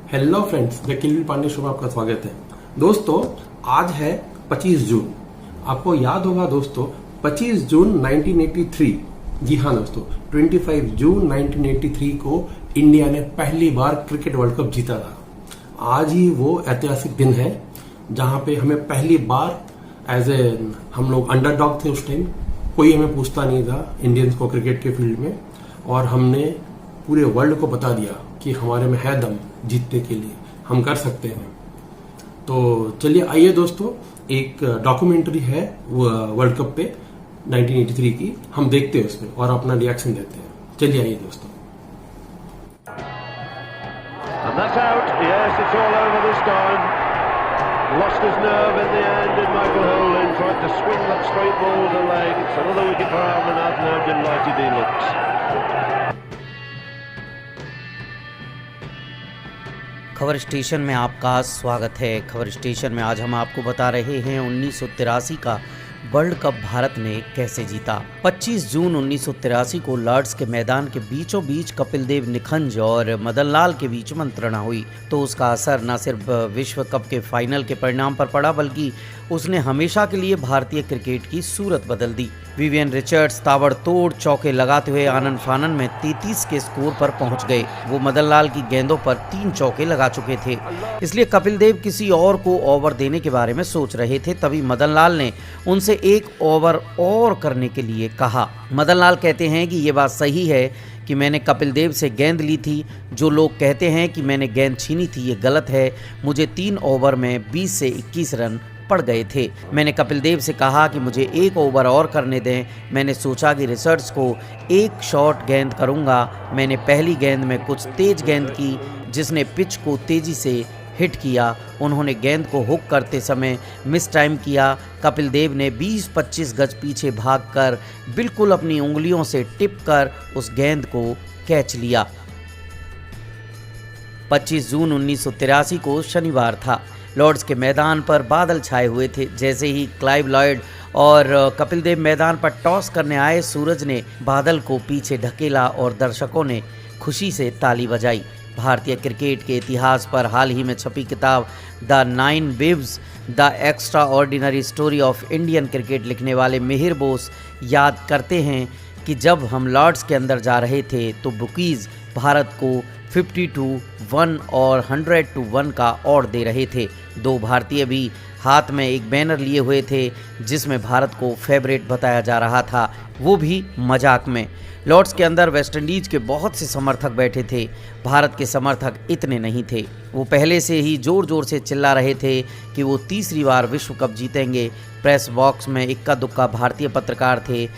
Hello friends, the Kilbil Pandey show में आपका स्वागत है। दोस्तों, आज है 25 जून। आपको याद होगा दोस्तों, 25 जून 1983, जी हाँ दोस्तों, 25 जून 1983 को इंडिया ने पहली बार क्रिकेट वर्ल्ड कप जीता था। आज ही वो ऐतिहासिक दिन है जहां पे हमें पहली बार हम लोग अंडरडॉग थे। उस टाइम कोई हमें पूछता नहीं था इंडियंस को क्रिकेट के फील्ड में, और हमने पूरे वर्ल्ड को बता दिया कि हमारे में है दम जीतने के लिए, हम कर सकते हैं। तो चलिए आइए दोस्तों, एक डॉक्यूमेंट्री है वर्ल्ड कप पे 1983 की, हम देखते हैं उसमें और अपना रिएक्शन देते हैं। चलिए आइए दोस्तों। And that's out. Yes, it's all over this time. Lost his nerve in the end, did Michael Holden. Tried to swing that straight ball with the leg. It's another wicket for Amarnath. Now delighted he looks. खबर station में आपका स्वागत है। खबर station में आज हम आपको बता रहे हैं 1983 का वर्ल्ड कप भारत ने कैसे जीता। 25 जून 1983 को लॉर्ड्स के मैदान के बीचों बीच कपिल देव निखंज और मदन लाल के बीच मंत्रणा हुई, तो उसका असर न सिर्फ विश्व कप के फाइनल के परिणाम पर पड़ा, बल्कि उसने हमेशा के लिए भारतीय क्रिकेट की सूरत बदल दी। विवियन रिचर्ड्स ताबड़तोड़ चौके लगाते हुए आनन फानन में 33 के स्कोर पर पहुंच गए। वो मदन लाल की गेंदों पर 3 चौके लगा चुके थे, इसलिए कपिल देव किसी और को ओवर देने के बारे में सोच रहे थे। तभी मदन लाल ने उनसे एक ओवर और करने के लिए कहा। मदन लाल कहते हैं कि ये बात सही है कि मैंने कपिल देव से गेंद ली थी। जो लोग कहते हैं कि मैंने गेंद छीनी थी, ये गलत है। मुझे 3 ओवर में 20 से 21 रन पड़ गए थे। मैंने कपिल देव से कहा कि मुझे एक ओवर और करने दें। मैंने सोचा कि रिचर्ड्स को एक शॉट गेंद करूंगा। मैंने पहली गेंद में कुछ तेज गेंद की, जिसने पिच को तेजी से हिट किया। उन्होंने गेंद को हुक करते समय मिस टाइम किया। कपिल देव ने 20-25 गज पीछे भागकर बिल्कुल अपनी उंगलियों से टिप कर उस गेंद को कैच लिया। 25 जून 1983 को शनिवार था। लॉर्ड्स के मैदान पर बादल छाए हुए थे। जैसे ही क्लाइव लॉयड और कपिल देव मैदान पर टॉस करने आए, सूरज ने बादल को पीछे ढकेला और दर्शकों ने खुशी से ताली बजाई। भारतीय क्रिकेट के इतिहास पर हाल ही में छपी किताब the 9 views the extra ordinary story of Indian cricket लिखने वाले मिहिर बोस याद करते हैं कि जब हम लॉर्ड्स के अंदर जा रहे थे तो बुकीज़ भारत को 50-1 और 100-1 का ऑड दे रहे थे। 2 भारतीय भी हाथ में एक बैनर लिए हुए थे जिसमें भारत को फेवरेट बताया जा रहा था, वो भी मजाक में। लॉर्ड्स के अंदर वेस्टइंडीज के बहुत से समर्थक बैठे थे। भारत के समर्थक इतने नहीं थे। वो पहले से ही जोर जोर से चिल्ला रहे थे कि वो तीसरी बार विश्व कप जीतेंगे। प्रेस बॉक्स में इक्का दुक्का भारतीय पत्रकार थे।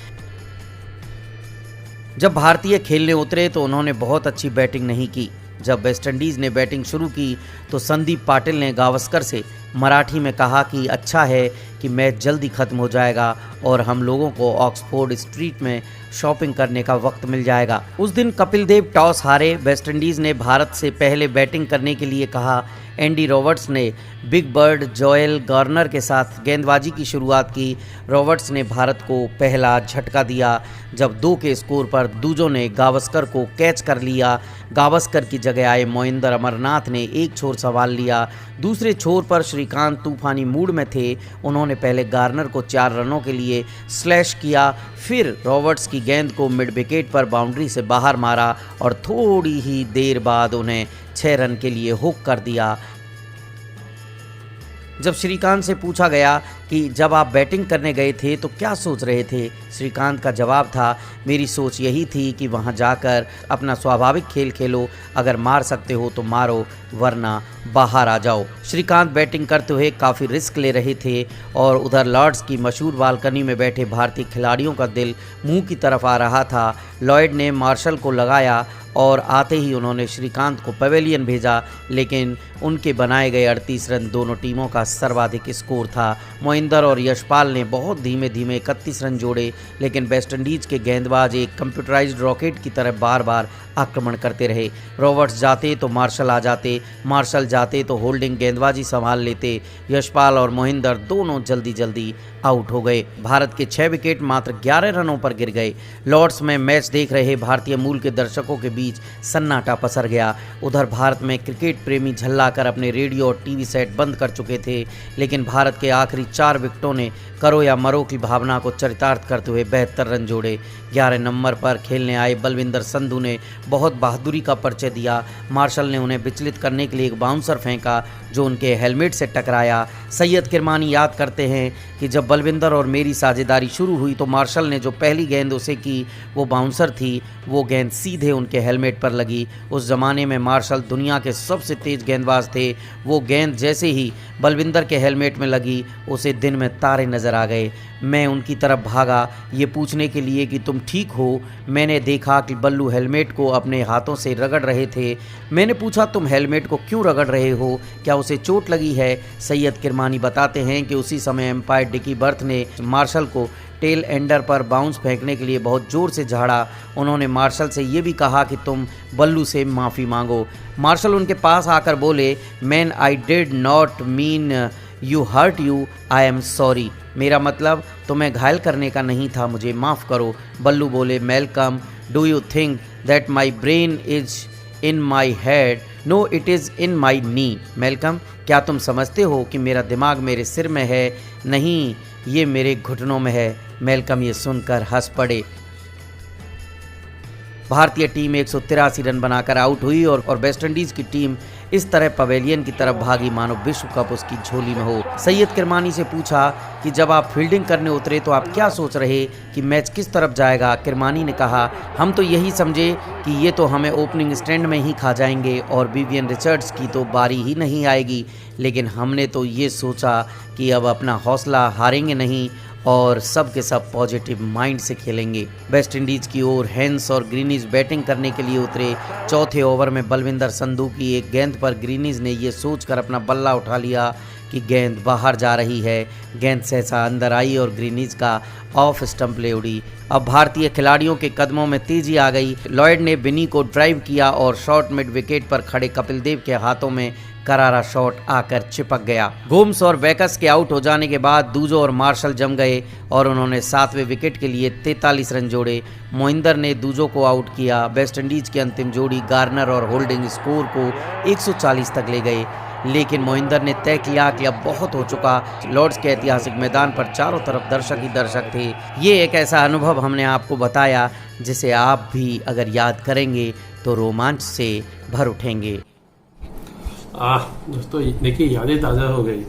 जब भारतीय खेलने उतरे तो उन्होंने बहुत अच्छी बैटिंग नहीं की। जब वेस्टइंडीज़ ने बैटिंग शुरू की तो संदीप पाटिल ने गावस्कर से मराठी में कहा कि अच्छा है कि मैच जल्दी ख़त्म हो जाएगा और हम लोगों को ऑक्सफोर्ड स्ट्रीट में शॉपिंग करने का वक्त मिल जाएगा। उस दिन कपिल देव टॉस हारे। वेस्टइंडीज़ ने भारत से पहले बैटिंग करने के लिए कहा। एंडी रॉबर्ट्स ने बिग बर्ड जोएल गार्नर के साथ गेंदबाजी की शुरुआत की। रॉबर्ट्स ने भारत को पहला झटका दिया जब 2 के स्कोर पर दूजों ने गावस्कर को कैच कर लिया। गावस्कर की जगह आए मोइंदर अमरनाथ ने एक छोर संभाल लिया। दूसरे छोर पर श्रीकांत तूफानी मूड में थे। उन्होंने पहले गार्नर को 4 रनों के लिए स्लैश किया, फिर रॉबर्ट्स की गेंद को मिड विकेट पर बाउंड्री से बाहर मारा और थोड़ी ही देर बाद उन्हें 6 रन के लिए हुक कर दिया। जब श्रीकांत से पूछा गया कि जब आप बैटिंग करने गए थे तो क्या सोच रहे थे, श्रीकांत का जवाब था, मेरी सोच यही थी कि वहां जाकर अपना स्वाभाविक खेल खेलो, अगर मार सकते हो तो मारो, वरना बाहर आ जाओ। श्रीकांत बैटिंग करते हुए काफ़ी रिस्क ले रहे थे और उधर लॉर्ड्स की मशहूर बालकनी में बैठे भारतीय खिलाड़ियों का दिल मुंह की तरफ आ रहा था। लॉयड ने मार्शल को लगाया और आते ही उन्होंने श्रीकांत को पवेलियन भेजा, लेकिन उनके बनाए गए 38 रन दोनों टीमों का सर्वाधिक स्कोर था। मोइंदर और यशपाल ने बहुत धीमे धीमे 31 रन जोड़े, लेकिन वेस्टइंडीज के गेंदबाज एक कंप्यूटराइज्ड रॉकेट की तरह बार बार आक्रमण करते रहे। रॉबर्ट्स जाते तो मार्शल आ जाते, मार्शल जाते तो होल्डिंग गेंदबाजी संभाल लेते। यशपाल और मोहिंदर दोनों जल्दी जल्दी आउट हो गए। भारत के 6 विकेट मात्र 11 रनों पर गिर गए। लॉर्ड्स में मैच देख रहे भारतीय मूल के दर्शकों के बीच सन्नाटा पसर गया। उधर भारत में क्रिकेट प्रेमी झल्लाकर अपने रेडियो और टीवी सेट बंद कर चुके थे, लेकिन भारत के आखिरी 4 विकेटों ने करो या मरो की भावना को चरितार्थ करते हुए 72 रन जोड़े। 11 नंबर पर खेलने आए बलविंदर संधू ने बहुत बहादुरी का परिचय दिया। मार्शल ने उन्हें विचलित करने के लिए एक बाउंसर फेंका जो उनके हेलमेट से टकराया। सैयद किरमानी याद करते हैं कि जब बलविंदर और मेरी साझेदारी शुरू हुई तो मार्शल ने जो पहली गेंद उसे की वो बाउंसर थी, वो गेंद सीधे उनके हेलमेट पर लगी। उस ज़माने में मार्शल दुनिया के सबसे तेज़ गेंदबाज थे। वो गेंद जैसे ही बलविंदर के हेलमेट में लगी उसे दिन में तारे नज़र आ गए। मैं उनकी तरफ भागा ये पूछने के लिए कि तुम ठीक हो। मैंने देखा कि बल्लू हेलमेट को अपने हाथों से रगड़ रहे थे। मैंने पूछा तुम हेलमेट को क्यों रगड़ रहे हो, क्या उसे चोट लगी है? सैयद किरमानी बताते हैं कि उसी समय एम्पायर डिकी बर्थ ने मार्शल को टेल एंडर पर बाउंस फेंकने के लिए बहुत ज़ोर से झाड़ा। उन्होंने मार्शल से ये भी कहा कि तुम बल्लू से माफ़ी मांगो। मार्शल उनके पास आकर बोले, man I did not mean you hurt you, I am sorry. मेरा मतलब तुम्हें घायल करने का नहीं था, मुझे माफ़ करो। बल्लू बोले, Malcolm do you think that my brain is in my head? No it is in my knee. Malcolm, क्या तुम समझते हो कि मेरा दिमाग मेरे सिर में है? नहीं, ये मेरे घुटनों में है। मैलकम ये सुनकर हंस पड़े। भारतीय टीम 183 रन बनाकर आउट हुई और वेस्टइंडीज़ की टीम इस तरह पवेलियन की तरफ भागी मानो विश्व कप उसकी झोली में हो। सैयद किरमानी से पूछा कि जब आप फील्डिंग करने उतरे तो आप क्या सोच रहे कि मैच किस तरफ जाएगा? किरमानी ने कहा, हम तो यही समझे कि ये तो हमें ओपनिंग स्टैंड में ही खा जाएंगे और विवियन रिचर्ड्स की तो बारी ही नहीं आएगी, लेकिन हमने तो ये सोचा कि अब अपना हौसला हारेंगे नहीं और सब के सब पॉजिटिव माइंड से खेलेंगे। वेस्ट इंडीज़ की ओर हेंस और ग्रीनिज बैटिंग करने के लिए उतरे। चौथे ओवर में बलविंदर संधू की एक गेंद पर ग्रीनिज ने ये सोचकर अपना बल्ला उठा लिया कि गेंद बाहर जा रही है। गेंद सहसा अंदर आई और ग्रीनिज का ऑफ स्टंप ले उड़ी। अब भारतीय खिलाड़ियों के कदमों में तेजी आ गई। लॉयड ने बिनी को ड्राइव किया और शॉर्ट मिड विकेट पर खड़े कपिल देव के हाथों में करारा शॉट आकर चिपक गया। गोम्स और वेकस के आउट हो जाने के बाद दूजो और मार्शल जम गए और उन्होंने 7वें विकेट के लिए 43 रन जोड़े। मोहिंदर ने दूजो को आउट किया। वेस्ट इंडीज़ की अंतिम जोड़ी गार्नर और होल्डिंग स्कोर को 140 तक ले गए, लेकिन मोहिंदर ने तय किया कि अब बहुत हो चुका। लॉर्ड्स के ऐतिहासिक मैदान पर चारों तरफ दर्शक ही दर्शक थे। ये एक ऐसा अनुभव हमने आपको बताया जिसे आप भी अगर याद करेंगे तो रोमांच से भर उठेंगे। दोस्तों देखिए, यादें ताज़ा हो गई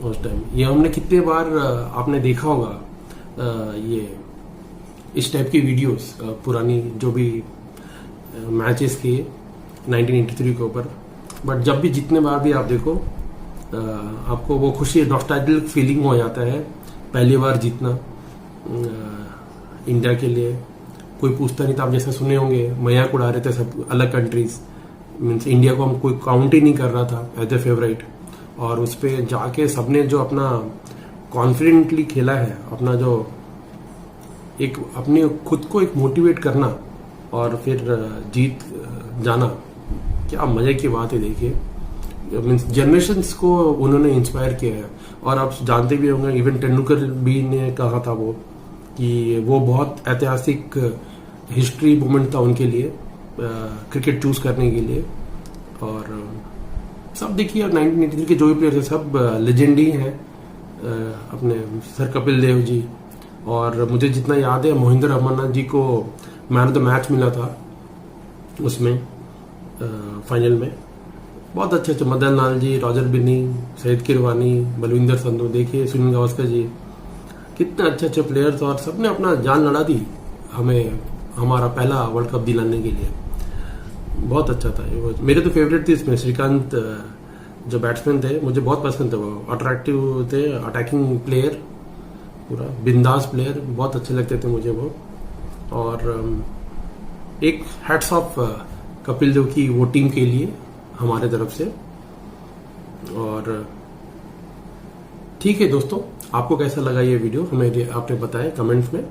उस टाइम। ये हमने कितने बार आपने देखा होगा ये इस टाइप की वीडियोस पुरानी जो भी मैचेस के 1983 के ऊपर। बट जब भी जितने बार भी आप देखो आपको वो खुशी नॉस्टैल्जिक फीलिंग हो जाता है। पहली बार जीतना इंडिया के लिए कोई पूछता नहीं था। आप जैसे सुने होंगे मजाक उड़ा रहे थे सब अलग कंट्रीज, मीन्स इंडिया को हम कोई काउंट ही नहीं कर रहा था एज ए फेवरेट। और उस पर जाके सबने जो अपना कॉन्फिडेंटली खेला है, अपना जो एक अपने खुद को एक मोटिवेट करना और फिर जीत जाना, क्या मजे की बात है। देखिए मीन्स जनरेशन्स को उन्होंने इंस्पायर किया है। और आप जानते भी होंगे, इवन तेंदुलकर भी ने कहा था वो कि वो बहुत ऐतिहासिक हिस्ट्री मोमेंट था उनके लिए क्रिकेट चूज करने के लिए। और सब देखिए 1983 के जो भी प्लेयर्स हैं सब लेजेंड ही हैं। अपने सर कपिल देव जी, और मुझे जितना याद है मोहिंदर अमरनाथ जी को मैन ऑफ द मैच मिला था उसमें फाइनल में। बहुत अच्छे अच्छे मदन लाल जी, रॉजर बिन्नी, सैयद किरमानी, बलविंदर संधू, देखिए सुनील गावस्कर जी, कितने अच्छे अच्छे प्लेयर्स। और सबने अपना जान लड़ा दी हमें हमारा पहला वर्ल्ड कप दिलाने के लिए। बहुत अच्छा था ये। मेरे तो फेवरेट थे इसमें श्रीकांत, जो बैट्समैन थे मुझे बहुत पसंद थे। वो अट्रैक्टिव थे, अटैकिंग प्लेयर, पूरा बिंदास प्लेयर, बहुत अच्छे लगते थे मुझे वो। और एक हैट्स ऑफ कपिल देव की वो टीम के लिए हमारे तरफ से। और ठीक है दोस्तों, आपको कैसा लगा ये वीडियो हमें आपने बताया कमेंट्स में।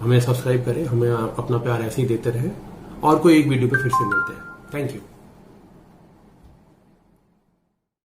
हमें सब्सक्राइब करें, हमें अपना प्यार ऐसे ही देते रहें और कोई एक वीडियो पे फिर से मिलते हैं। Thank you.